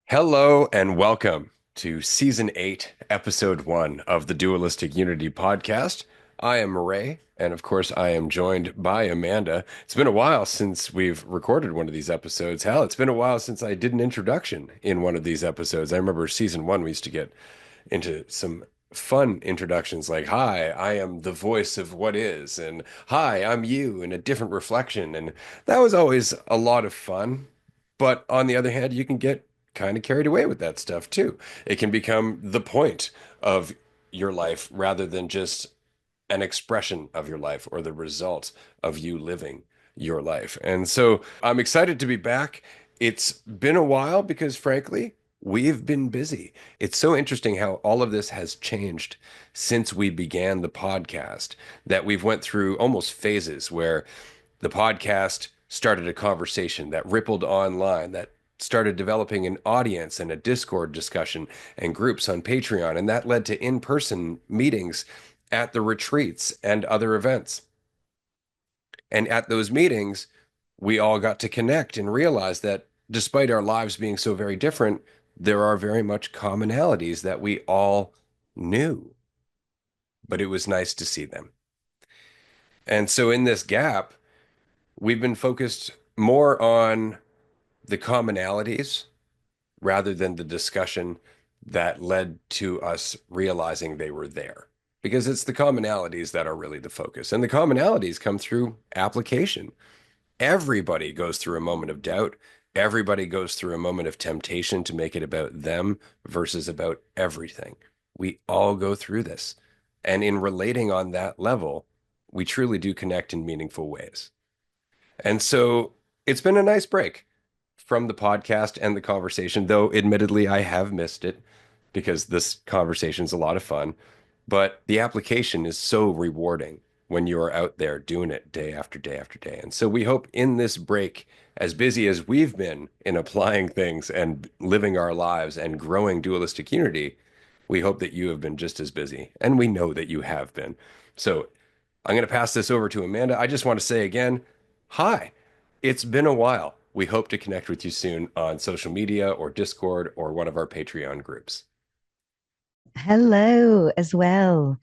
Hello and welcome to Season 8, Episode 1 of the Dualistic Unity Podcast. I am Ray, and of course, I am joined by Amanda. It's been a while since we've recorded one of these episodes. Hell, it's been a while since I did an introduction in one of these episodes. I remember Season 1, we used to get into some fun introductions like, Hi, I am the voice of what is, and Hi, I'm you in a different reflection. And that was always a lot of fun. But on the other hand, you can get kind of carried away with that stuff too. It can become the point of your life rather than just an expression of your life or the result of you living your life. And so I'm excited to be back. It's been a while because, frankly, we've been busy. It's so interesting how all of this has changed since we began the podcast, that we've went through almost phases where the podcast started a conversation that rippled online, that started developing an audience and a Discord discussion and groups on Patreon. And that led to in-person meetings at the retreats and other events. And at those meetings, we all got to connect and realize that despite our lives being so very different, there are very much commonalities that we all knew, but it was nice to see them. And so in this gap, we've been focused more on the commonalities rather than the discussion that led to us realizing they were there. Because it's the commonalities that are really the focus. And the commonalities come through application. Everybody goes through a moment of doubt. Everybody goes through a moment of temptation to make it about them versus about everything. We all go through this. And in relating on that level, we truly do connect in meaningful ways. And so it's been a nice break from the podcast and the conversation, though admittedly I have missed it because this conversation is a lot of fun. But the application is so rewarding when you are out there doing it day after day after day. And so we hope in this break, as busy as we've been in applying things and living our lives and growing dualistic unity, we hope that you have been just as busy. And we know that you have been. So I'm going to pass this over to Amanda. I just want to say again, hi, it's been a while. We hope to connect with you soon on social media or Discord or one of our Patreon groups. Hello as well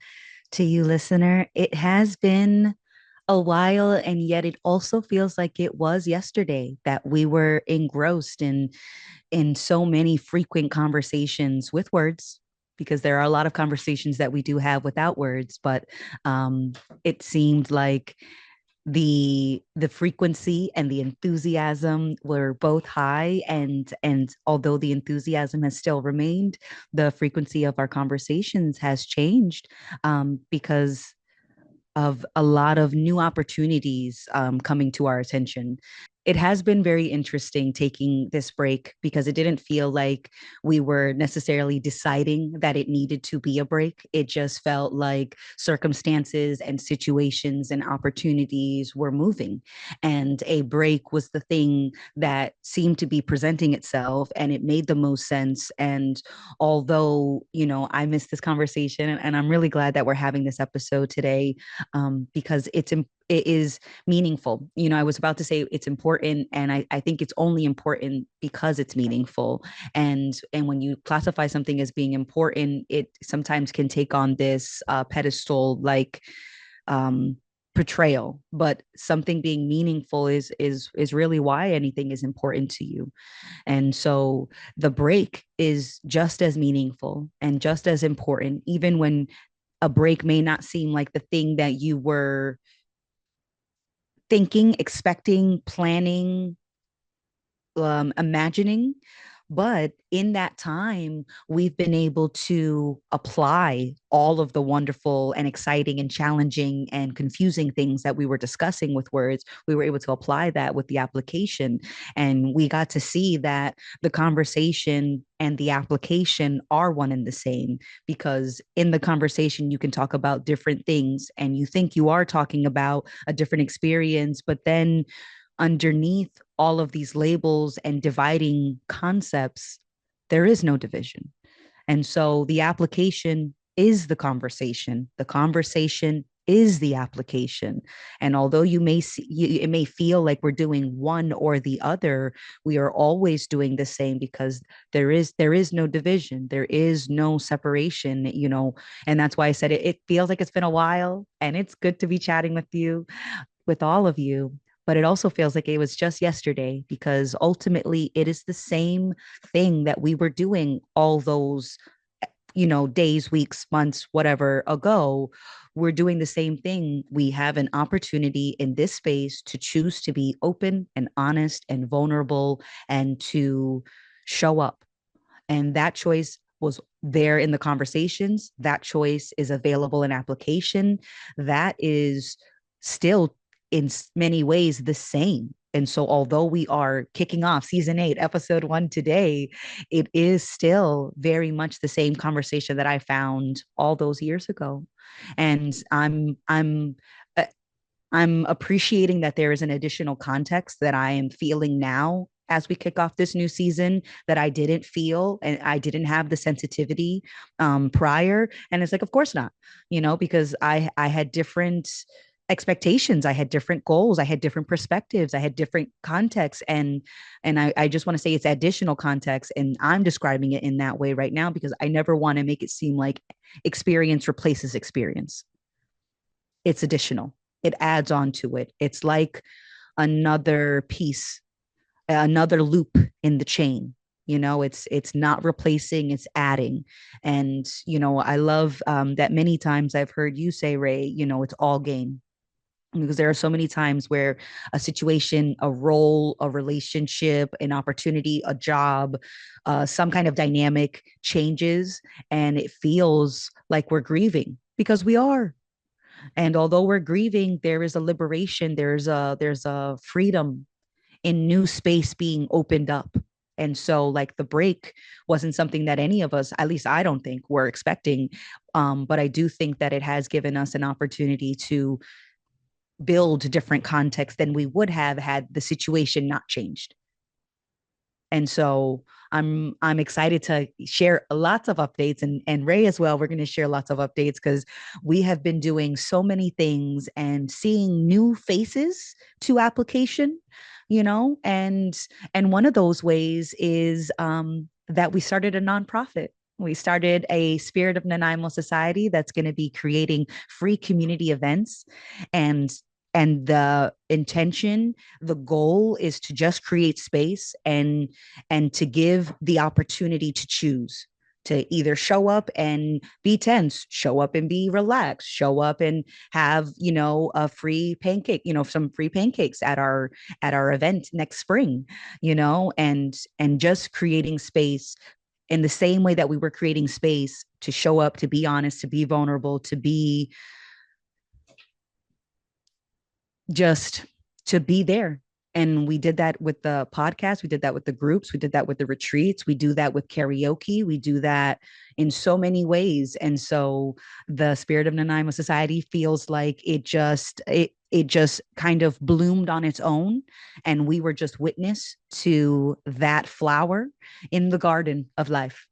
to you, listener. It has been a while, and yet it also feels like it was yesterday that we were engrossed in so many frequent conversations with words, because there are a lot of conversations that we do have without words, but um, it seemed like the frequency and the enthusiasm were both high, and although the enthusiasm has still remained, the frequency of our conversations has changed, because of a lot of new opportunities coming to our attention. It has been very interesting taking this break because it didn't feel like we were necessarily deciding that it needed to be a break. It just felt like circumstances and situations and opportunities were moving. And a break was the thing that seemed to be presenting itself, and it made the most sense. And although, I missed this conversation, and I'm really glad that we're having this episode today, because it is meaningful. I was about to say it's important, and I think it's only important because it's meaningful. And when you classify something as being important, it sometimes can take on this pedestal like um, portrayal. But something being meaningful is really why anything is important to you. And so the break is just as meaningful and just as important, even when a break may not seem like the thing that you were thinking, expecting, planning, imagining. But in that time, we've been able to apply all of the wonderful and exciting and challenging and confusing things that we were discussing with words. We were able to apply that with the application. And we got to see that the conversation and the application are one and the same, because in the conversation, you can talk about different things and you think you are talking about a different experience, but then underneath all of these labels and dividing concepts, there is no division. And so the application is the conversation. The conversation is the application. And although it may feel like we're doing one or the other, we are always doing the same because there is no division, there is no separation, and that's why I said it feels like it's been a while, and it's good to be chatting with all of you. But it also feels like it was just yesterday because ultimately it is the same thing that we were doing all those, days, weeks, months, whatever ago. We're doing the same thing. We have an opportunity in this space to choose to be open and honest and vulnerable and to show up. And that choice was there in the conversations. That choice is available in application. That is still in many ways the same. And so, although we are kicking off season 8, episode 1 today, it is still very much the same conversation that I found all those years ago. And uh, I'm appreciating that there is an additional context that I am feeling now as we kick off this new season that I didn't feel and I didn't have the sensitivity prior. And it's like, of course not, because I had different expectations, I had different goals, I had different perspectives, I had different contexts, and I just want to say it's additional context, and I'm describing it in that way right now because I never want to make it seem like experience replaces experience. It's additional. It adds on to it. It's like another piece, another loop in the chain. It's not replacing, it's adding. And I love that many times I've heard you say, Ray, it's all game, because there are so many times where a situation, a role, a relationship, an opportunity, a job, some kind of dynamic changes, and it feels like we're grieving because we are. And although we're grieving, there is a liberation, there's a freedom in new space being opened up. And so, like, the break wasn't something that any of us, at least I don't think, were expecting. But I do think that it has given us an opportunity to build different context than we would have had the situation not changed. And so I'm excited to share lots of updates, and Ray as well. We're going to share lots of updates because we have been doing so many things and seeing new faces to application, and one of those ways is that we started a nonprofit. We started a Spirit of Nanaimo Society that's going to be creating free community events, and the intention, the goal is to just create space and to give the opportunity to choose, to either show up and be tense, show up and be relaxed, show up and have, a free pancake, some free pancakes at our event next spring, and just creating space in the same way that we were creating space to show up, to be honest, to be vulnerable, to be just to be there. And we did that with the podcast. We did that with the groups. We did that with the retreats. We do that with karaoke. We do that in so many ways. And so the Spirit of Nanaimo Society feels like it just kind of bloomed on its own, and we were just witness to that flower in the garden of life.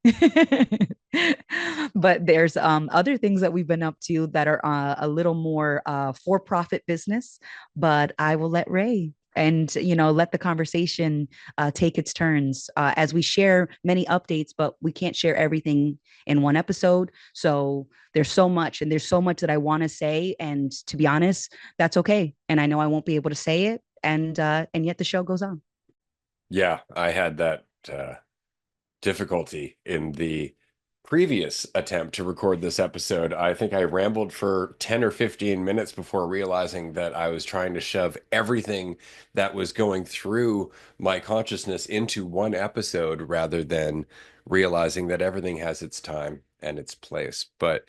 But there's other things that we've been up to that are a little more for-profit business, but I will let Ray and let the conversation take its turns as we share many updates, but we can't share everything in one episode. So there's so much, and there's so much that I want to say, and to be honest, that's okay. And I know I won't be able to say it, and yet the show goes on. Yeah, I had that difficulty in the previous attempt to record this episode. I think I rambled for 10 or 15 minutes before realizing that I was trying to shove everything that was going through my consciousness into one episode rather than realizing that everything has its time and its place. But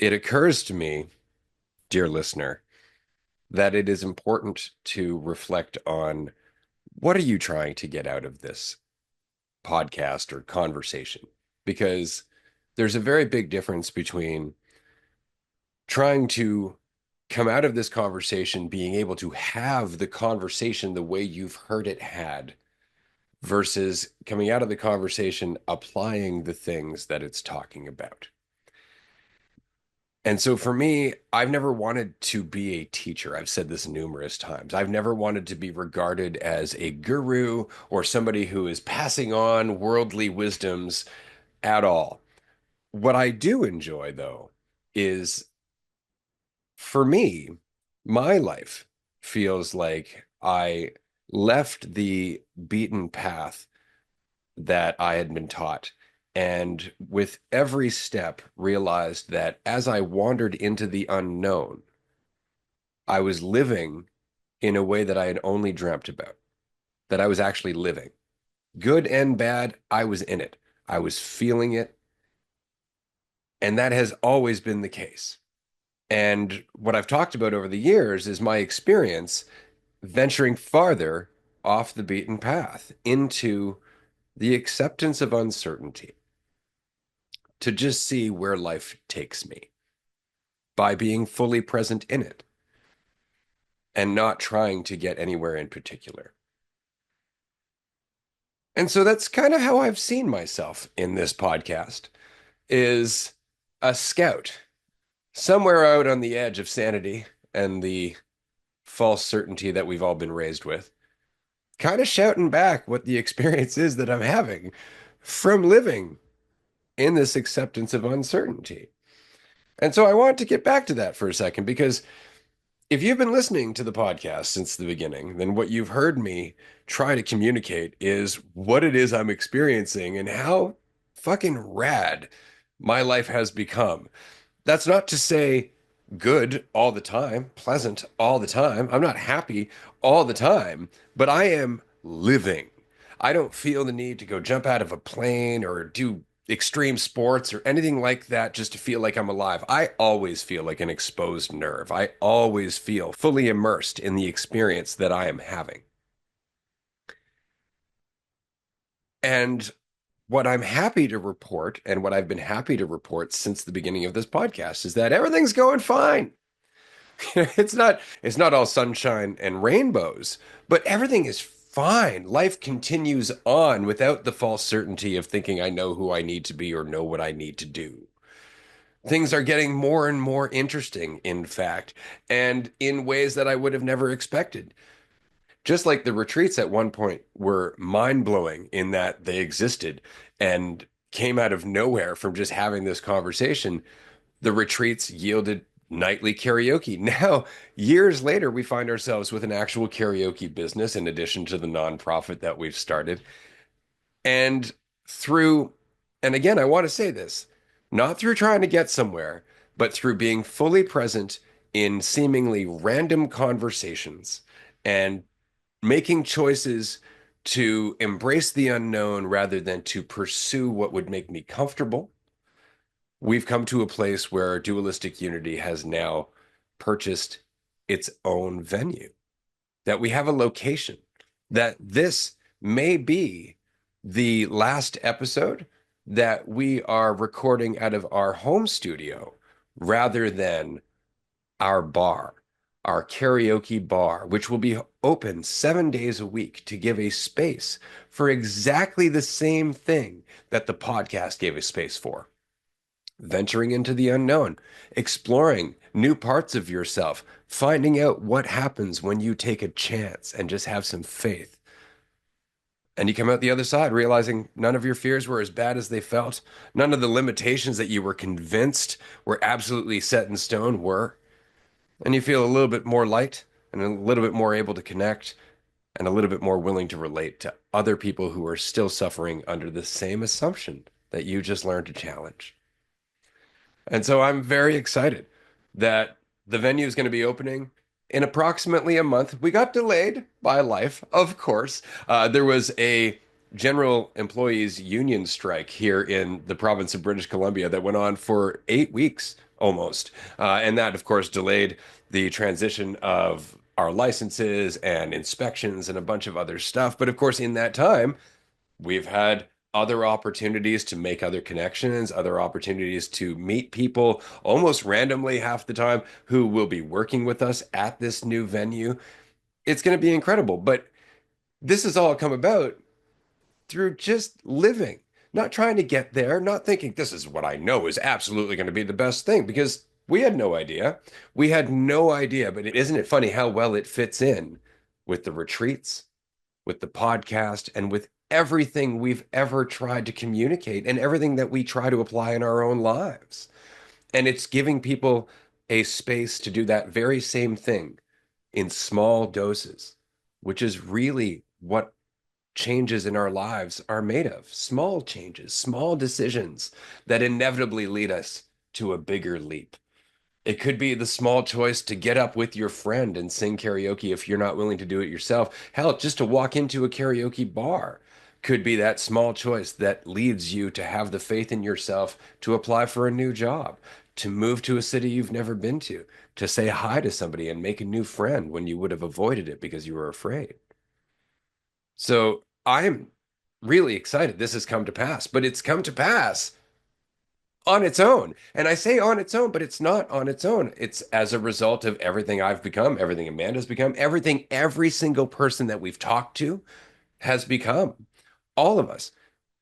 it occurs to me, dear listener, that it is important to reflect on what are you trying to get out of this podcast or conversation, because there's a very big difference between trying to come out of this conversation being able to have the conversation the way you've heard it had versus coming out of the conversation applying the things that it's talking about. And so for me, I've never wanted to be a teacher. I've said this numerous times. I've never wanted to be regarded as a guru or somebody who is passing on worldly wisdoms at all. What I do enjoy, though, is for me, my life feels like I left the beaten path that I had been taught. And with every step, realized that as I wandered into the unknown, I was living in a way that I had only dreamt about, that I was actually living. Good and bad, I was in it. I was feeling it. And that has always been the case. And what I've talked about over the years is my experience venturing farther off the beaten path into the acceptance of uncertainty to just see where life takes me by being fully present in it and not trying to get anywhere in particular. And so that's kind of how I've seen myself in this podcast is a scout somewhere out on the edge of sanity and the false certainty that we've all been raised with, kind of shouting back what the experience is that I'm having from living in this acceptance of uncertainty. And so I want to get back to that for a second because if you've been listening to the podcast since the beginning, then what you've heard me try to communicate is what it is I'm experiencing and how fucking rad my life has become. That's not to say good all the time, pleasant all the time. I'm not happy all the time, but I am living. I don't feel the need to go jump out of a plane or do extreme sports or anything like that just to feel like I'm alive. I always feel like an exposed nerve. I always feel fully immersed in the experience that I am having. And what I'm happy to report, and what I've been happy to report since the beginning of this podcast, is that everything's going fine. It's not all sunshine and rainbows, but everything is fine. Life continues on without the false certainty of thinking I know who I need to be or know what I need to do. Things are getting more and more interesting, in fact, and in ways that I would have never expected. Just like the retreats at one point were mind-blowing in that they existed and came out of nowhere from just having this conversation, the retreats yielded nightly karaoke. Now, years later, we find ourselves with an actual karaoke business in addition to the nonprofit that we've started. And through, and again, I want to say this, not through trying to get somewhere, but through being fully present in seemingly random conversations and making choices to embrace the unknown rather than to pursue what would make me comfortable. We've come to a place where Dualistic Unity has now purchased its own venue, that we have a location, that this may be the last episode that we are recording out of our home studio rather than our bar, our karaoke bar, which will be open 7 days a week to give a space for exactly the same thing that the podcast gave a space for venturing into the unknown, exploring new parts of yourself, finding out what happens when you take a chance and just have some faith. And you come out the other side realizing none of your fears were as bad as they felt. None of the limitations that you were convinced were absolutely set in stone were. And you feel a little bit more light and a little bit more able to connect and a little bit more willing to relate to other people who are still suffering under the same assumption that you just learned to challenge. And so I'm very excited that the venue is going to be opening in approximately a month. We got delayed by life, of course. There was a general employees union strike here in the province of British Columbia that went on for 8 weeks almost. And that, of course, delayed the transition of our licenses and inspections and a bunch of other stuff. But of course, in that time, we've had other opportunities to make other connections, other opportunities to meet people almost randomly half the time who will be working with us at this new venue. It's going to be incredible. But this has all come about through just living, not trying to get there, not thinking this is what I know is absolutely going to be the best thing, because We had no idea. We had no idea, but isn't it funny how well it fits in with the retreats, with the podcast, and with everything we've ever tried to communicate and everything that we try to apply in our own lives. And it's giving people a space to do that very same thing in small doses, which is really what changes in our lives are made of. Small changes, small decisions that inevitably lead us to a bigger leap. It could be the small choice to get up with your friend and sing karaoke if you're not willing to do it yourself. Hell, just to walk into a karaoke bar could be that small choice that leads you to have the faith in yourself to apply for a new job, to move to a city you've never been to say hi to somebody and make a new friend when you would have avoided it because you were afraid. So I'm really excited this has come to pass, but it's come to pass on its own. And I say on its own, but it's not on its own. It's as a result of everything I've become, everything Amanda's become, everything every single person that we've talked to has become. All of us,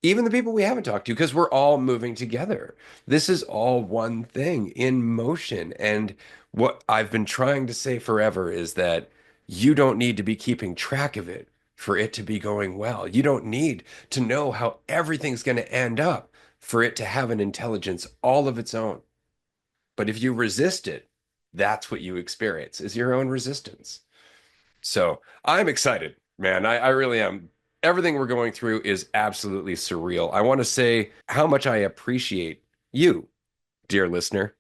even the people we haven't talked to, because we're all moving together. This is all one thing in motion. And what I've been trying to say forever is that you don't need to be keeping track of it for it to be going well. You don't need to know how everything's going to end up for it to have an intelligence all of its own. But if you resist it, that's what you experience is your own resistance. So I'm excited, man. I really am. Everything we're going through is absolutely surreal. I want to say how much I appreciate you, dear listener.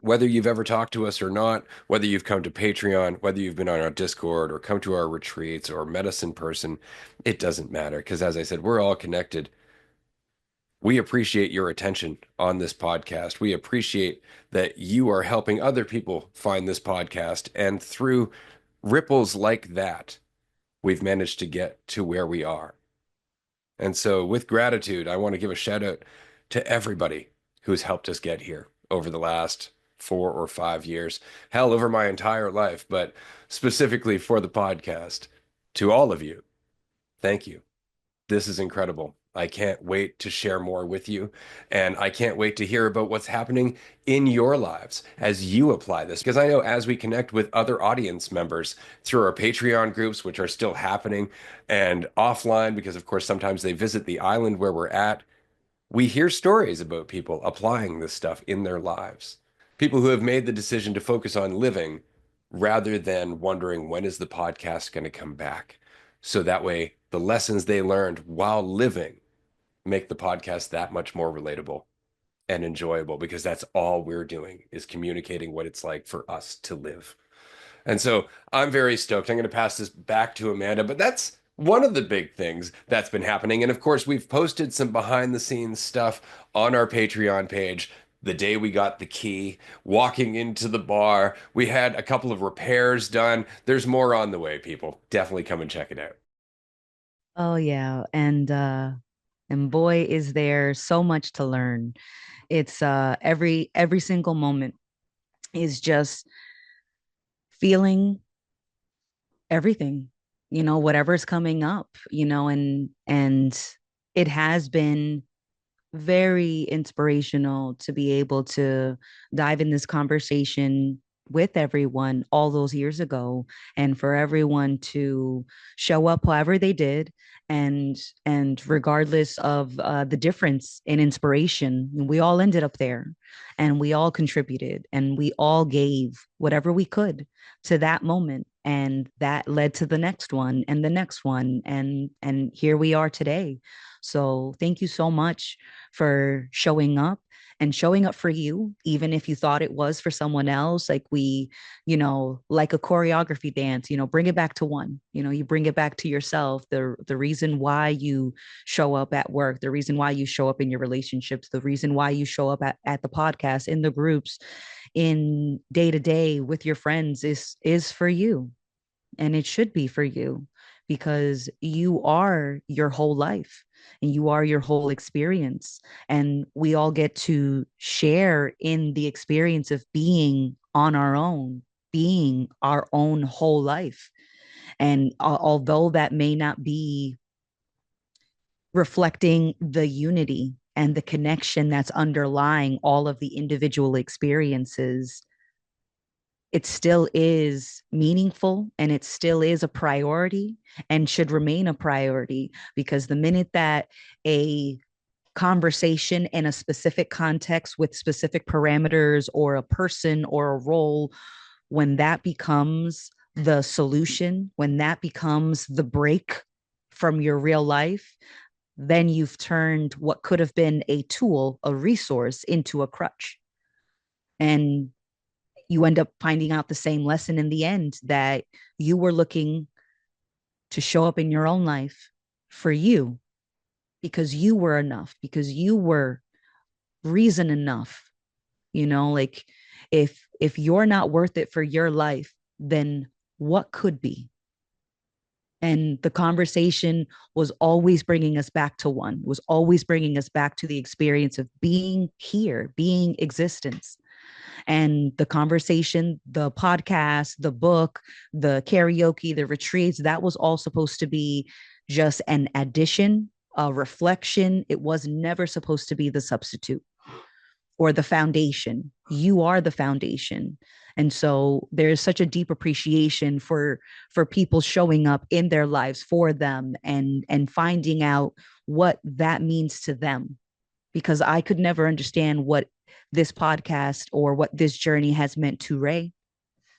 Whether you've ever talked to us or not, whether you've come to Patreon, whether you've been on our Discord or come to our retreats or met us in person, it doesn't matter. Because as I said, we're all connected. We appreciate your attention on this podcast. We appreciate that you are helping other people find this podcast. And through ripples like that, we've managed to get to where we are. And so, with gratitude, I want to give a shout out to everybody who's helped us get here over the last 4 or 5 years, hell, over my entire life, but specifically for the podcast. To all of you, thank you. This is incredible. I can't wait to share more with you. And I can't wait to hear about what's happening in your lives as you apply this. Because I know as we connect with other audience members through our Patreon groups, which are still happening, and offline, because of course sometimes they visit the island where we're at, we hear stories about people applying this stuff in their lives. People who have made the decision to focus on living rather than wondering when is the podcast going to come back. So that way, the lessons they learned while living make the podcast that much more relatable and enjoyable because that's all we're doing is communicating what it's like for us to live. And so I'm very stoked. I'm going to pass this back to Amanda, but that's one of the big things that's been happening. And of course, we've posted some behind the scenes stuff on our Patreon page. The day we got the key, walking into the bar, we had a couple of repairs done. There's more on the way, people. Definitely come and check it out. Oh yeah, and boy is there so much to learn. It's every single moment is just feeling everything, whatever's coming up, and it has been very inspirational to be able to dive in this conversation with everyone all those years ago, and for everyone to show up however they did, and regardless of the difference in inspiration, we all ended up there, and we all contributed, and we all gave whatever we could to that moment, and that led to the next one and the next one, and here we are today. So thank you so much for showing up, and showing up for you, even if you thought it was for someone else. Like like a choreography dance, bring it back to one. You bring it back to yourself. The reason why you show up at work, the reason why you show up in your relationships, the reason why you show up at the podcast, in the groups, in day to day with your friends is for you, and it should be for you, because you are your whole life, and you are your whole experience, and we all get to share in the experience of being on our own, being our own whole life. And although that may not be reflecting the unity and the connection that's underlying all of the individual experiences, it still is meaningful and it still is a priority and should remain a priority, because the minute that a conversation in a specific context with specific parameters or a person or a role, when that becomes the solution, when that becomes the break from your real life, then you've turned what could have been a tool, a resource, into a crutch. And you end up finding out the same lesson in the end, that you were looking to show up in your own life for you, because you were enough, because you were reason enough. Like, if you're not worth it for your life, then what could be? And the conversation was always bringing us back to one, was always bringing us back to the experience of being here, being existence. And the conversation, the podcast, the book, the karaoke, the retreats, that was all supposed to be just an addition, a reflection. It was never supposed to be the substitute or the foundation. You are the foundation. And so there's such a deep appreciation for people showing up in their lives for them, and finding out what that means to them, because I could never understand what this podcast or what this journey has meant to Ray,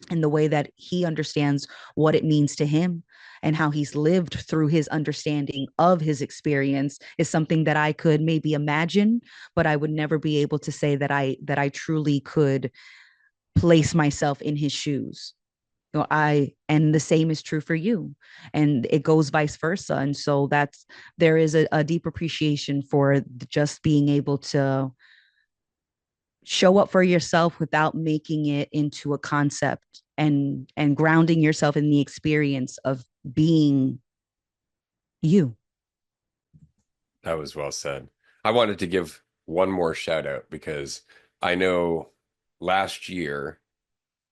and the way that he understands what it means to him, and how he's lived through his understanding of his experience is something that I could maybe imagine, but I would never be able to say that I truly could place myself in his shoes. And the same is true for you, and it goes vice versa. And so there is a deep appreciation for just being able to show up for yourself without making it into a concept, and grounding yourself in the experience of being you. That was well said. I wanted to give one more shout out because I know last year,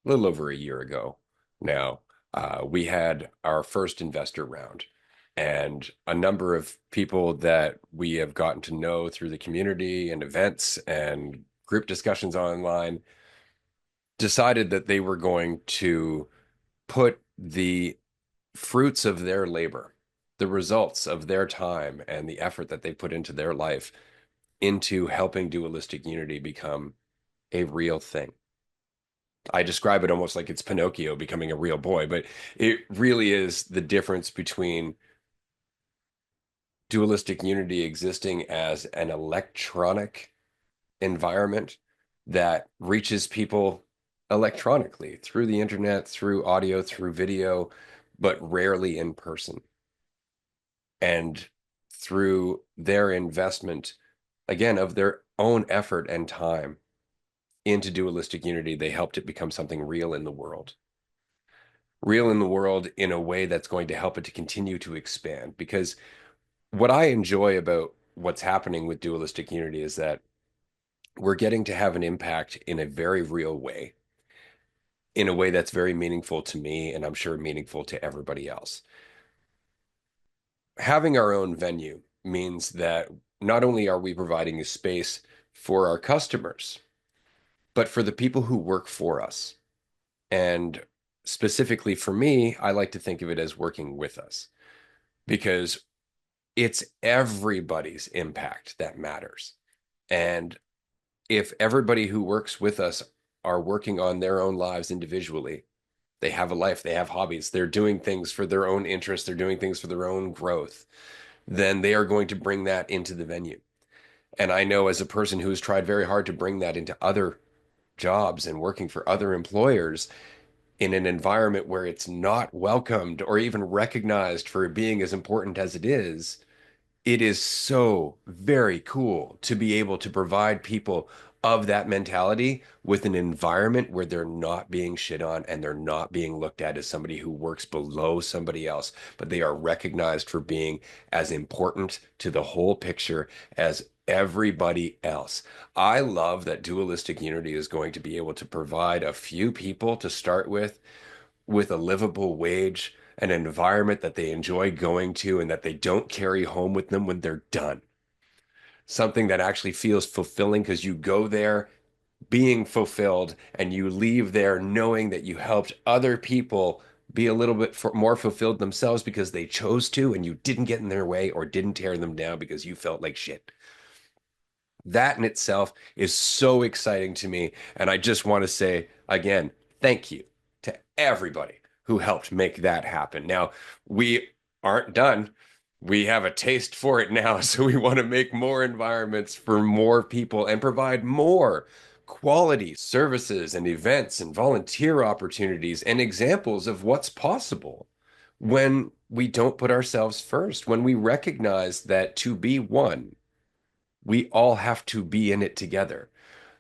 a little over a year ago now, we had our first investor round. And a number of people that we have gotten to know through the community and events and group discussions online decided that they were going to put the fruits of their labor, the results of their time and the effort that they put into their life into helping dualistic unity become a real thing. I describe it almost like it's Pinocchio becoming a real boy, but it really is the difference between dualistic unity existing as an electronic environment that reaches people electronically through the internet, through audio, through video, but rarely in person. And through their investment, again, of their own effort and time into dualistic unity, they helped it become something real in the world. Real in the world in a way that's going to help it to continue to expand. Because what I enjoy about what's happening with dualistic unity is that we're getting to have an impact in a very real way, in a way that's very meaningful to me, and I'm sure meaningful to everybody else. Having our own venue means that not only are we providing a space for our customers, but for the people who work for us. And specifically for me, I like to think of it as working with us because it's everybody's impact that matters. And if everybody who works with us are working on their own lives individually, they have a life, they have hobbies, they're doing things for their own interests, they're doing things for their own growth, then they are going to bring that into the venue. And I know as a person who's tried very hard to bring that into other jobs and working for other employers in an environment where it's not welcomed or even recognized for being as important as it is so very cool to be able to provide people of that mentality with an environment where they're not being shit on and they're not being looked at as somebody who works below somebody else, but they are recognized for being as important to the whole picture as everybody else. I love that dualistic unity is going to be able to provide a few people to start with a livable wage, an environment that they enjoy going to and that they don't carry home with them when they're done. something that actually feels fulfilling because you go there being fulfilled and you leave there knowing that you helped other people be a little bit more fulfilled themselves because they chose to and you didn't get in their way or didn't tear them down because you felt like shit. That in itself is so exciting to me. And I just want to say again, thank you to everybody who helped make that happen. Now, we aren't done. We have a taste for it now. So we want to make more environments for more people and provide more quality services and events and volunteer opportunities and examples of what's possible when we don't put ourselves first, when we recognize that to be one, we all have to be in it together.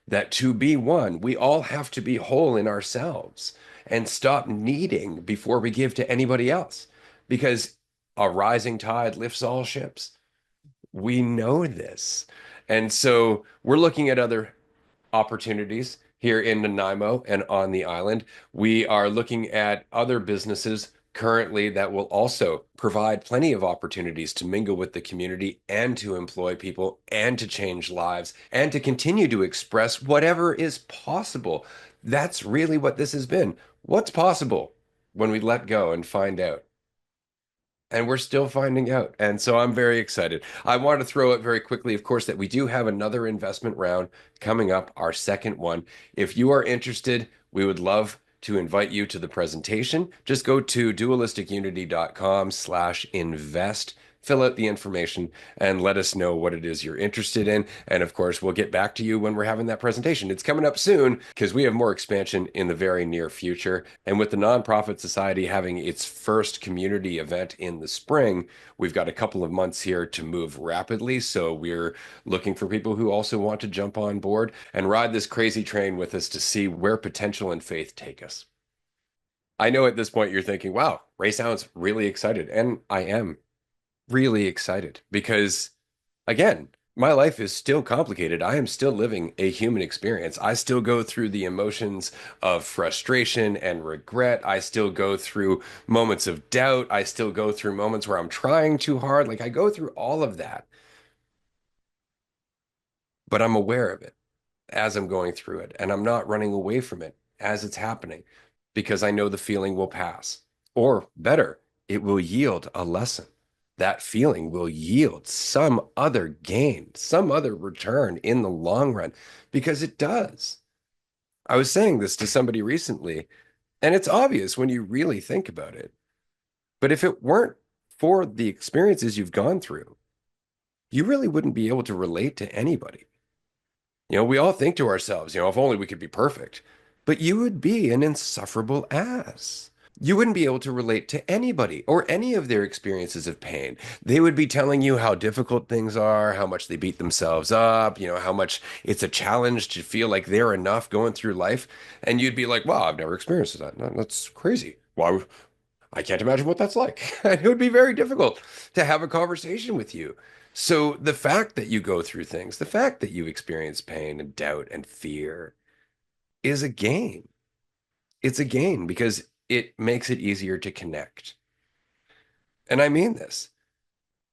That to be one, we all have to be whole in ourselves and stop needing before we give to anybody else. Because a rising tide lifts all ships. We know this. And so we're looking at other opportunities here in Nanaimo and on the island. We are looking at other businesses currently that will also provide plenty of opportunities to mingle with the community and to employ people and to change lives and to continue to express whatever is possible. That's really what this has been. What's possible when we let go and find out? And we're still finding out. And so I'm very excited. I want to throw it very quickly, of course, that we do have another investment round coming up, our second one. If you are interested, we would love to invite you to the presentation. Just go to dualisticunity.com/invest, fill out the information, and let us know what it is you're interested in. And of course, we'll get back to you when we're having that presentation. It's coming up soon because we have more expansion in the very near future. And with the Nonprofit Society having its first community event in the spring, we've got a couple of months here to move rapidly. So we're looking for people who also want to jump on board and ride this crazy train with us to see where potential and faith take us. I know at this point you're thinking, wow, Ray sounds really excited. And I am really excited because, again, my life is still complicated. I am still living a human experience. I still go through the emotions of frustration and regret. I still go through moments of doubt. I still go through moments where I'm trying too hard. Like I go through all of that, but I'm aware of it as I'm going through it. And I'm not running away from it as it's happening because I know the feeling will pass. Or better, it will yield a lesson. That feeling will yield some other gain, some other return in the long run because it does. I was saying this to somebody recently, and it's obvious when you really think about it. But if it weren't for the experiences you've gone through, you really wouldn't be able to relate to anybody. We all think to ourselves, if only we could be perfect. But you would be an insufferable ass. You wouldn't be able to relate to anybody or any of their experiences of pain. They would be telling you how difficult things are, how much they beat themselves up, how much it's a challenge to feel like they're enough going through life. And you'd be like, wow, I've never experienced that. That's crazy. Why? I can't imagine what that's like. It would be very difficult to have a conversation with you. So the fact that you go through things, the fact that you experience pain and doubt and fear is a gain. It's a gain because it makes it easier to connect. And I mean this.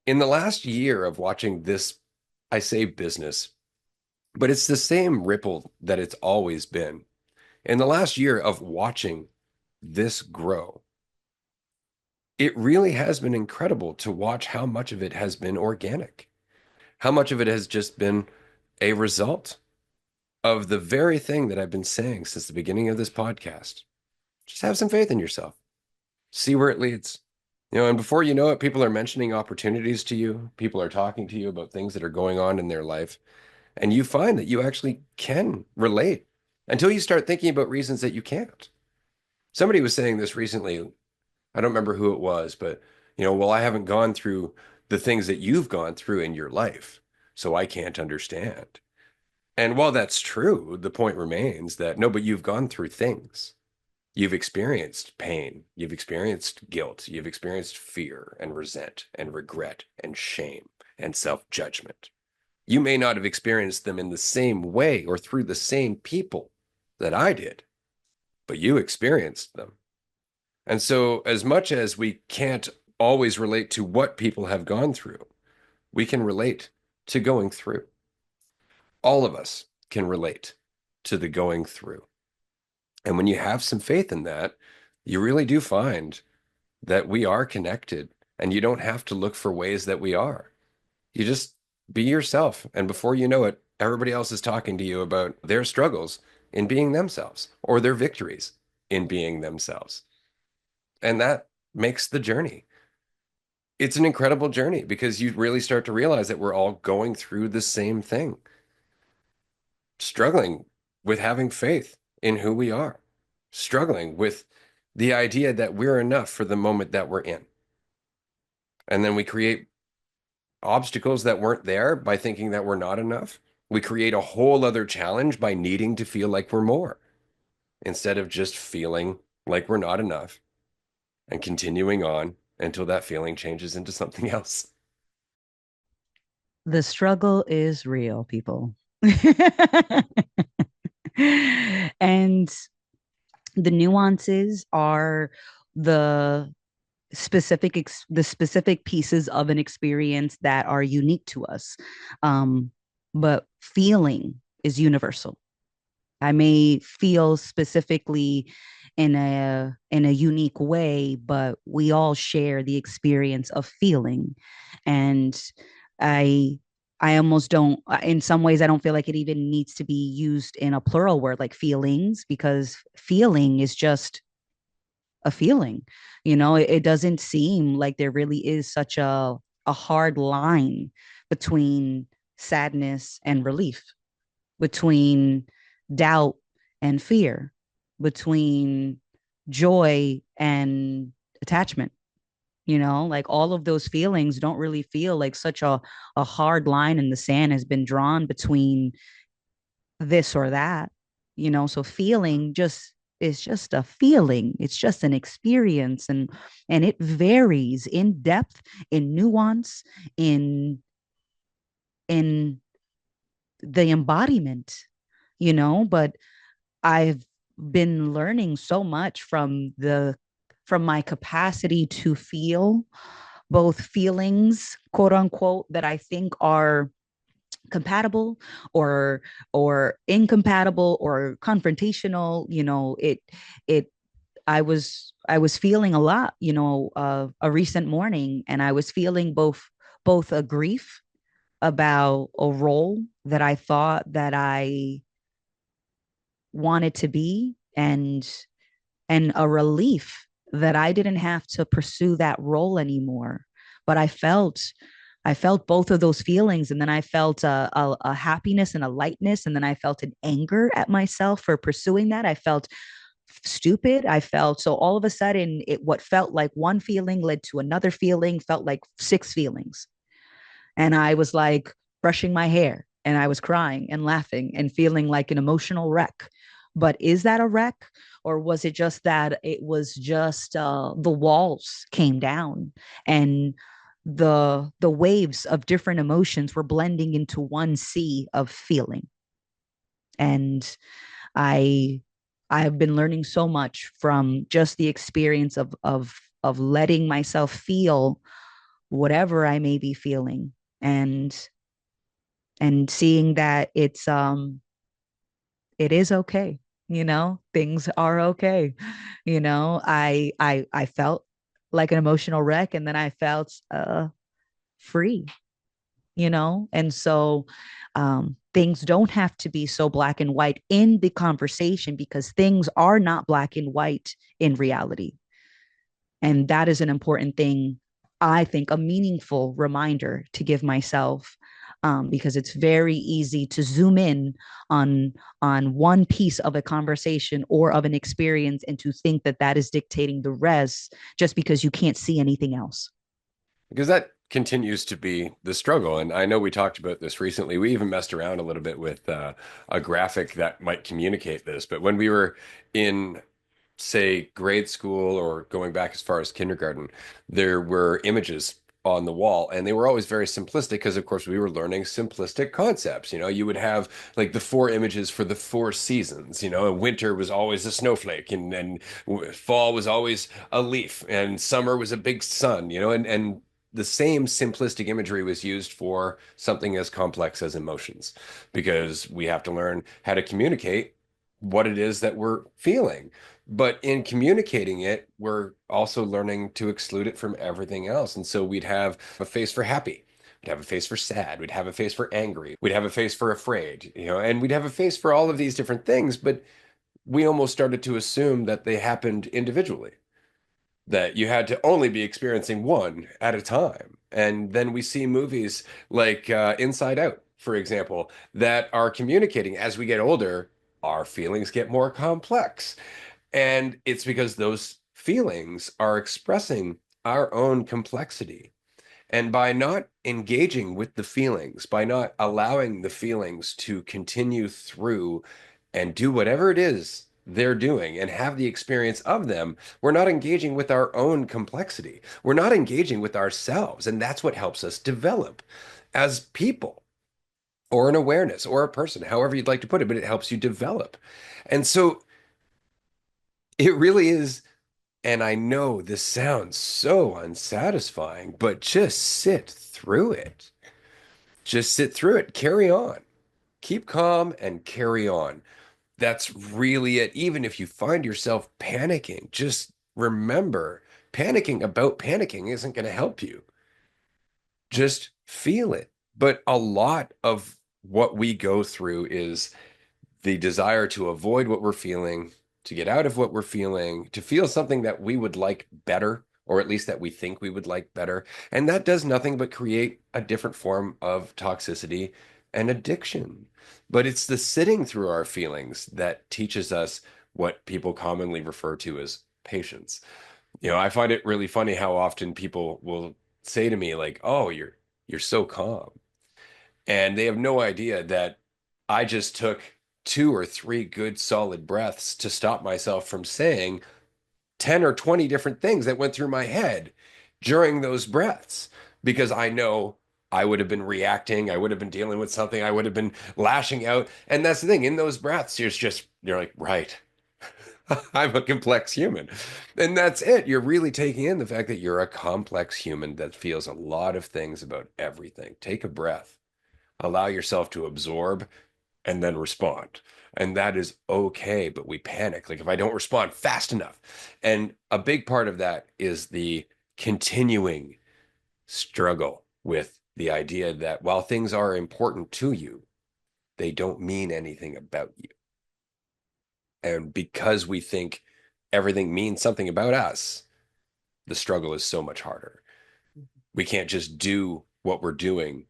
In the last year of watching this, I say business, but it's the same ripple that it's always been. In the last year of watching this grow, it really has been incredible to watch how much of it has been organic, how much of it has just been a result of the very thing that I've been saying since the beginning of this podcast. Just have some faith in yourself, see where it leads. And before you know it, people are mentioning opportunities to you. People are talking to you about things that are going on in their life. And you find that you actually can relate until you start thinking about reasons that you can't. Somebody was saying this recently. I don't remember who it was, but well, I haven't gone through the things that you've gone through in your life, so I can't understand. And while that's true, the point remains that no, but you've gone through things. You've experienced pain, you've experienced guilt, you've experienced fear and resent and regret and shame and self-judgment. You may not have experienced them in the same way or through the same people that I did, but you experienced them. And so, as much as we can't always relate to what people have gone through, we can relate to going through. All of us can relate to the going through. And when you have some faith in that, you really do find that we are connected and you don't have to look for ways that we are. You just be yourself. And before you know it, everybody else is talking to you about their struggles in being themselves or their victories in being themselves. And that makes the journey. It's an incredible journey because you really start to realize that we're all going through the same thing, struggling with having faith in who we are, struggling with the idea that we're enough for the moment that we're in. And then we create obstacles that weren't there by thinking that we're not enough. We create a whole other challenge by needing to feel like we're more instead of just feeling like we're not enough and continuing on until that feeling changes into something else. The struggle is real, people. And the nuances are the the specific pieces of an experience that are unique to us. But feeling is universal. I may feel specifically in a unique way, but we all share the experience of feeling. And I I almost don't, in some ways I don't feel like it even needs to be used in a plural word like feelings, because feeling is just a feeling. It doesn't seem like there really is such a hard line between sadness and relief, between doubt and fear, between joy and attachment. Like all of those feelings don't really feel like such a hard line in the sand has been drawn between this or that. So feeling just is just a feeling. It's just an experience, and it varies in depth, in nuance, in in the embodiment, but I've been learning so much from my capacity to feel both feelings, quote unquote, that I think are compatible or incompatible or confrontational. It I was feeling a lot, a recent morning, and I was feeling both a grief about a role that I thought that I wanted to be, and a relief that I didn't have to pursue that role anymore. But I felt both of those feelings, and then I felt a happiness and a lightness, and then I felt an anger at myself for pursuing that. I felt stupid. I felt so all of a sudden what felt like one feeling led to another feeling, felt like six feelings. And I was like brushing my hair and I was crying and laughing and feeling like an emotional wreck. But is that a wreck? Or was it just that it was just the walls came down, and the waves of different emotions were blending into one sea of feeling? And I I've been learning so much from just the experience of letting myself feel whatever I may be feeling, and seeing that it is okay. Things are okay. I felt like an emotional wreck, and then I felt free. And so things don't have to be so black and white in the conversation, because things are not black and white in reality. And that is an important thing, I think, a meaningful reminder to give myself, because it's very easy to zoom in on one piece of a conversation or of an experience, and to think that that is dictating the rest, just because you can't see anything else. Because that continues to be the struggle. And I know we talked about this recently. We even messed around a little bit with a graphic that might communicate this. But when we were in, say, grade school or going back as far as kindergarten, there were images on the wall, and they were always very simplistic because, of course, we were learning simplistic concepts. You would have like the four images for the four seasons. And winter was always a snowflake, and fall was always a leaf, and summer was a big sun. And the same simplistic imagery was used for something as complex as emotions, because we have to learn how to communicate what it is that we're feeling. But in communicating it, we're also learning to exclude it from everything else. And so we'd have a face for happy. We'd have a face for sad. We'd have a face for angry. We'd have a face for afraid, and we'd have a face for all of these different things. But we almost started to assume that they happened individually, that you had to only be experiencing one at a time. And then we see movies like Inside Out, for example, that are communicating as we get older, our feelings get more complex. And it's because those feelings are expressing our own complexity. And by not engaging with the feelings, by not allowing the feelings to continue through and do whatever it is they're doing and have the experience of them, we're not engaging with our own complexity. We're not engaging with ourselves. And that's what helps us develop as people, or an awareness, or a person, however you'd like to put it, but it helps you develop. And so it really is. And I know this sounds so unsatisfying, but just sit through it. Just sit through it. Carry on. Keep calm and carry on. That's really it. Even if you find yourself panicking, just remember, panicking about panicking isn't going to help you. Just feel it. But a lot of what we go through is the desire to avoid what we're feeling, to get out of what we're feeling, to feel something that we would like better, or at least that we think we would like better. And that does nothing but create a different form of toxicity and addiction. But it's the sitting through our feelings that teaches us what people commonly refer to as patience. I find it really funny how often people will say to me like, "Oh, you're so calm." And they have no idea that I just took two or three good solid breaths to stop myself from saying 10 or 20 different things that went through my head during those breaths, because I know I would have been reacting, I would have been dealing with something, I would have been lashing out. And that's the thing, in those breaths, you're like, right, I'm a complex human. And that's it. You're really taking in the fact that you're a complex human that feels a lot of things about everything. Take a breath. Allow yourself to absorb and then respond. And that is okay, but we panic. Like if I don't respond fast enough. And a big part of that is the continuing struggle with the idea that while things are important to you, they don't mean anything about you. And because we think everything means something about us, the struggle is so much harder. We can't just do what we're doing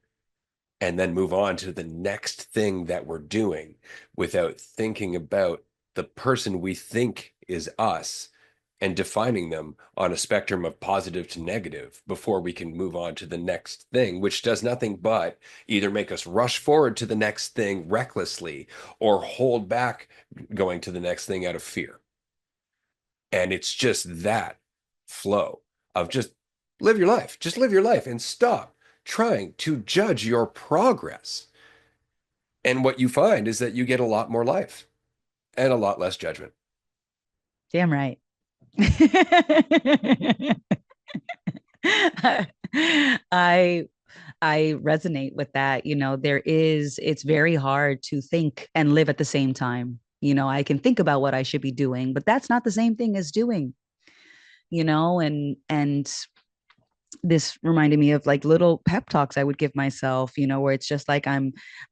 and then move on to the next thing that we're doing without thinking about the person we think is us and defining them on a spectrum of positive to negative before we can move on to the next thing, which does nothing but either make us rush forward to the next thing recklessly or hold back going to the next thing out of fear. And it's just that flow of just live your life and stop trying to judge your progress. And what you find is that you get a lot more life and a lot less judgment. Damn right. I I resonate with that. It's very hard to think and live at the same time. I can think about what I should be doing, but that's not the same thing as doing, and this reminded me of like little pep talks I would give myself, where it's just like I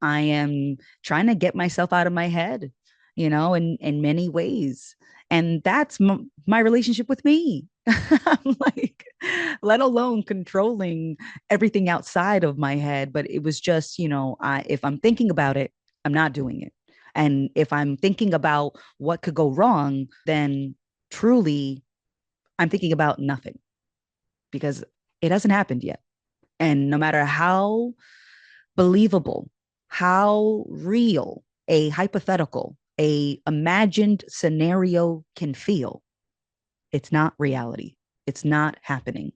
am trying to get myself out of my head, in many ways. And that's my relationship with me. I'm like, let alone controlling everything outside of my head. But it was just, if I'm thinking about it, I'm not doing it. And if I'm thinking about what could go wrong, then truly I'm thinking about nothing because it hasn't happened yet. And no matter how believable, how real a hypothetical, a imagined scenario can feel, it's not reality. It's not happening.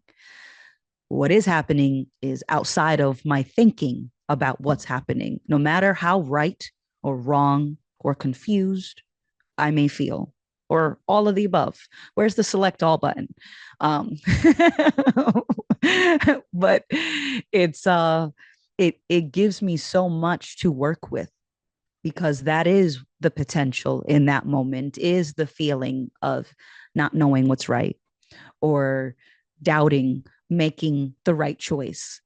What is happening is outside of my thinking about what's happening, no matter how right or wrong or confused I may feel, or all of the above. Where's the select all button? Um, But it's it gives me so much to work with because that is the potential in that moment is the feeling of not knowing what's right or doubting making the right choice,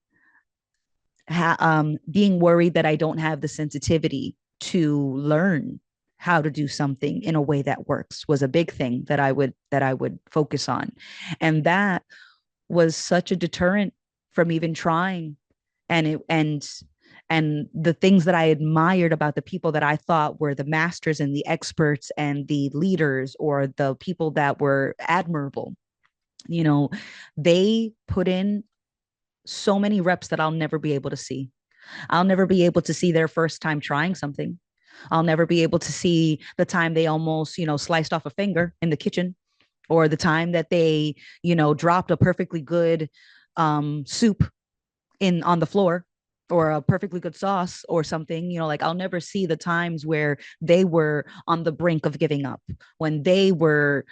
being worried that I don't have the sensitivity to learn how to do something in a way that works was a big thing that I would focus on. And that was such a deterrent from even trying. And the things that I admired about the people that I thought were the masters and the experts and the leaders or the people that were admirable, you know, they put in so many reps that I'll never be able to see. I'll never be able to see their first time trying something. I'll never be able to see the time they almost, sliced off a finger in the kitchen or the time that they, dropped a perfectly good soup in on the floor or a perfectly good sauce or something, like I'll never see the times where they were on the brink of giving up, when they were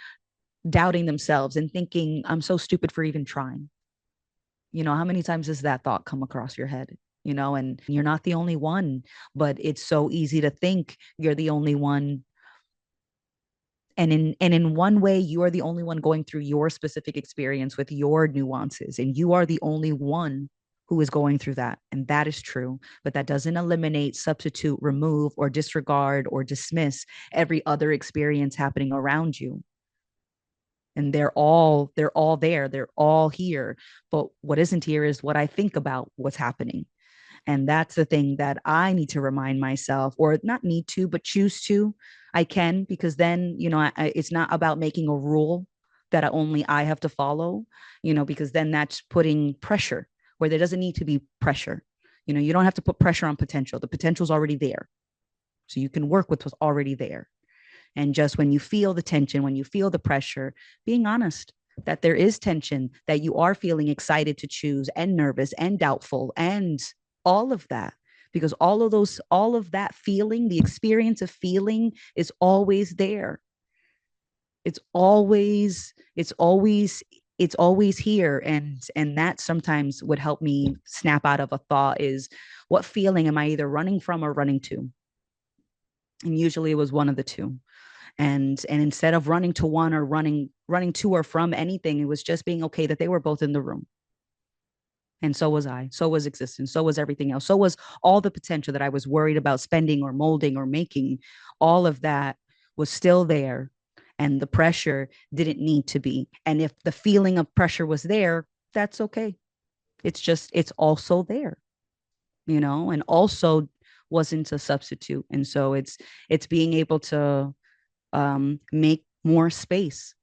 doubting themselves and thinking, I'm so stupid for even trying. How many times does that thought come across your head? And you're not the only one, but it's so easy to think you're the only one. And in one way, you are the only one going through your specific experience with your nuances, and you are the only one who is going through that. And that is true, but that doesn't eliminate, substitute, remove, or disregard or dismiss every other experience happening around you. And they're all there, they're all here, but what isn't here is what I think about what's happening. And that's the thing that I need to remind myself, or not need to, but choose to. I can, because then, it's not about making a rule that only I have to follow, because then that's putting pressure where there doesn't need to be pressure. You don't have to put pressure on potential. The potential's already there. So you can work with what's already there. And just when you feel the tension, when you feel the pressure, being honest that there is tension, that you are feeling excited to choose and nervous and doubtful and all of that. Because all of that feeling, the experience of feeling is always there. It's always here. And that sometimes would help me snap out of a thought is, what feeling am I either running from or running to? And usually it was one of the two. And instead of running to one or running to or from anything, it was just being okay that they were both in the room. And so was I, so was existence, so was everything else, so was all the potential that I was worried about spending or molding or making. All of that was still there, and the pressure didn't need to be. And if the feeling of pressure was there, that's okay. It's also there, and also wasn't a substitute. And so it's being able to make more space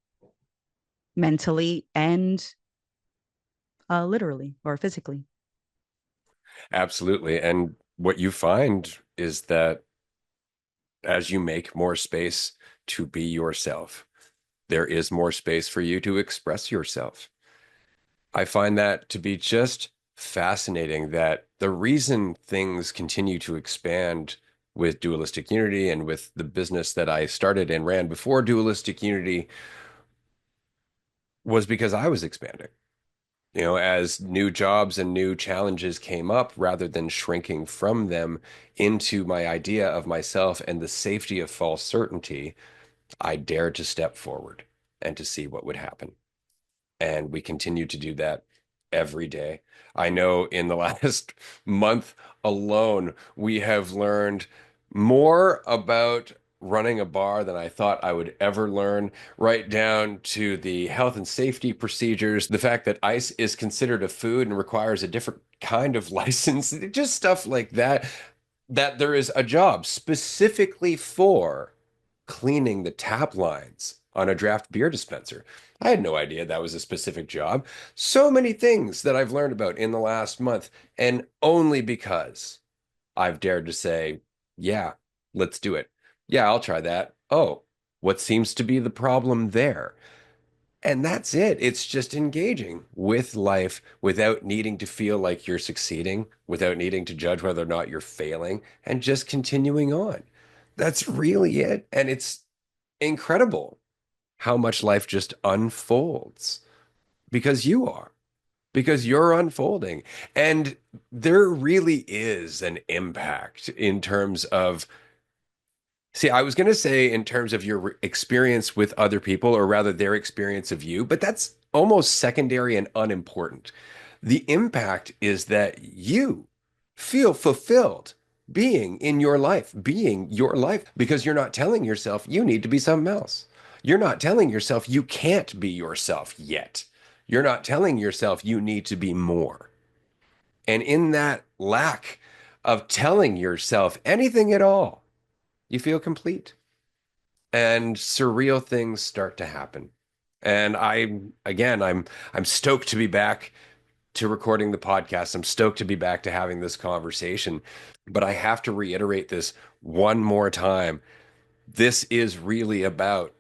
mentally and literally or physically. Absolutely. And what you find is that as you make more space to be yourself, there is more space for you to express yourself. I find that to be just fascinating that the reason things continue to expand with dualistic unity and with the business that I started and ran before dualistic unity was because I was expanding. As new jobs and new challenges came up, rather than shrinking from them into my idea of myself and the safety of false certainty, I dared to step forward and to see what would happen. And we continue to do that every day. I know in the last month alone, we have learned more about running a bar than I thought I would ever learn, right down to the health and safety procedures, the fact that ice is considered a food and requires a different kind of license, just stuff like that, that there is a job specifically for cleaning the tap lines on a draft beer dispenser. I had no idea that was a specific job. So many things that I've learned about in the last month, and only because I've dared to say, yeah, let's do it. Yeah, I'll try that. Oh, what seems to be the problem there? And that's it. It's just engaging with life without needing to feel like you're succeeding, without needing to judge whether or not you're failing, and just continuing on. That's really it. And it's incredible how much life just unfolds because you are. because you're unfolding. And there really is an impact in terms of, see, I was going to say in terms of your experience with other people, or rather their experience of you, but that's almost secondary and unimportant. The impact is that you feel fulfilled being your life, because you're not telling yourself you need to be something else. You're not telling yourself you can't be yourself yet. You're not telling yourself you need to be more. And in that lack of telling yourself anything at all, you feel complete and surreal things start to happen. And I'm stoked to be back to recording the podcast. I'm stoked to be back to having this conversation. But I have to reiterate this one more time. This is really about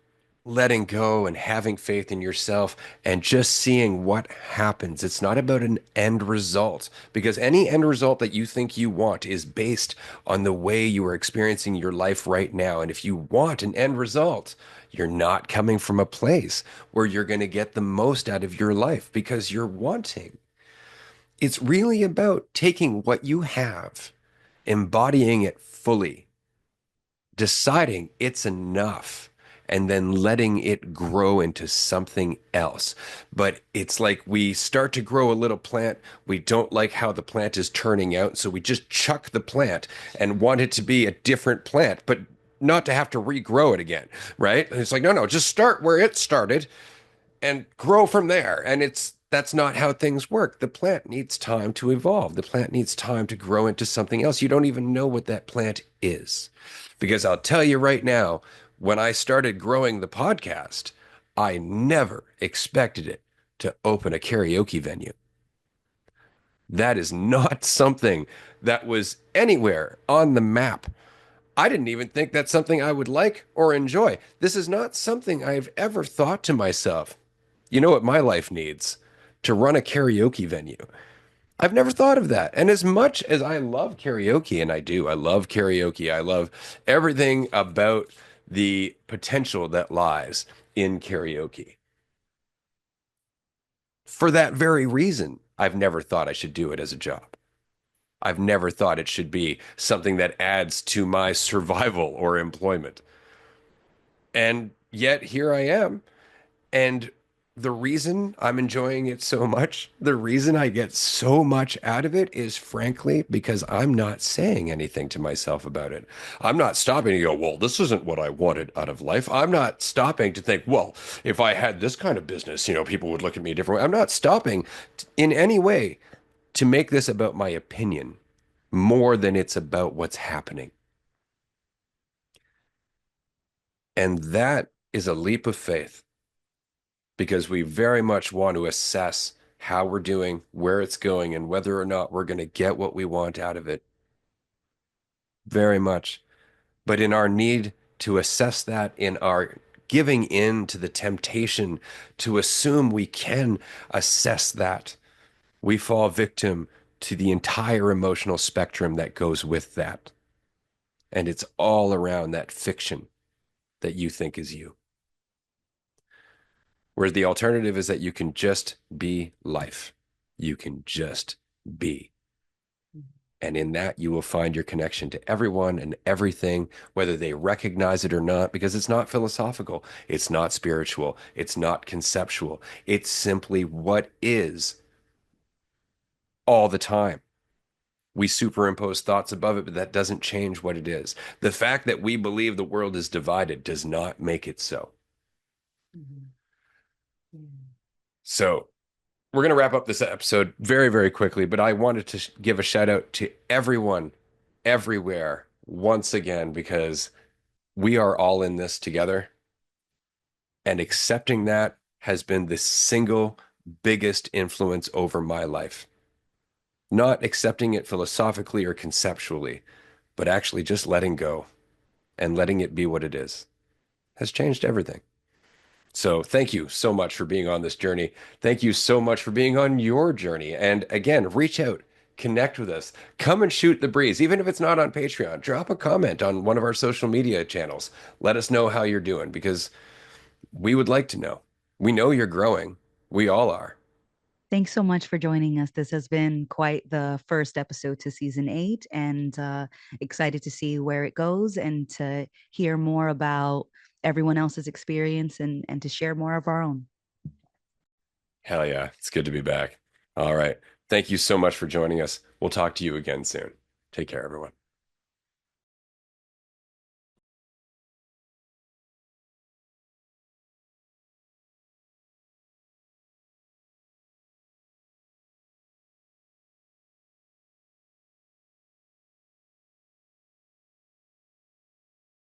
letting go and having faith in yourself and just seeing what happens. It's not about an end result, because any end result that you think you want is based on the way you are experiencing your life right now. And if you want an end result, you're not coming from a place where you're going to get the most out of your life because you're wanting. It's really about taking what you have, embodying it fully, deciding it's enough, and then letting it grow into something else. But it's like we start to grow a little plant. We don't like how the plant is turning out. So we just chuck the plant and want it to be a different plant, but not to have to regrow it again. Right. And it's like, no, no, just start where it started and grow from there. And that's not how things work. The plant needs time to evolve. The plant needs time to grow into something else. You don't even know what that plant is. Because I'll tell you right now, when I started growing the podcast, I never expected it to open a karaoke venue. That is not something that was anywhere on the map. I didn't even think that's something I would like or enjoy. This is not something I've ever thought to myself. You know what my life needs? To run a karaoke venue. I've never thought of that. And as much as I love karaoke, and I do, I love karaoke, I love everything about the potential that lies in karaoke. For that very reason, I've never thought I should do it as a job. I've never thought it should be something that adds to my survival or employment. And yet here I am. And the reason I'm enjoying it so much, the reason I get so much out of it is frankly because I'm not saying anything to myself about it. I'm not stopping to go, well, this isn't what I wanted out of life. I'm not stopping to think, well, if I had this kind of business, people would look at me a different way. I'm not stopping in any way to make this about my opinion more than it's about what's happening. And that is a leap of faith, because we very much want to assess how we're doing, where it's going, and whether or not we're going to get what we want out of it. Very much. But in our need to assess that, in our giving in to the temptation to assume we can assess that, we fall victim to the entire emotional spectrum that goes with that. And it's all around that fiction that you think is you. Whereas the alternative is that you can just be life. You can just be. And in that, you will find your connection to everyone and everything, whether they recognize it or not, because it's not philosophical, it's not spiritual, it's not conceptual. It's simply what is all the time. We superimpose thoughts above it, but that doesn't change what it is. The fact that we believe the world is divided does not make it so. Mhm. Yeah. So, we're going to wrap up this episode very, very quickly, but I wanted to give a shout out to everyone, everywhere, once again, because we are all in this together. And accepting that has been the single biggest influence over my life. Not accepting it philosophically or conceptually, but actually just letting go and letting it be what it is has changed everything. So thank you so much for being on this journey. Thank you so much for being on your journey. And again, reach out, connect with us, come and shoot the breeze. Even if it's not on Patreon, drop a comment on one of our social media channels. Let us know how you're doing, because we would like to know. We know you're growing. We all are. Thanks so much for joining us. This has been quite the first episode to season 8, and excited to see where it goes and to hear more about everyone else's experience and to share more of our own. Hell yeah, it's good to be back. All right. Thank you so much for joining us. We'll talk to you again soon. Take care, everyone.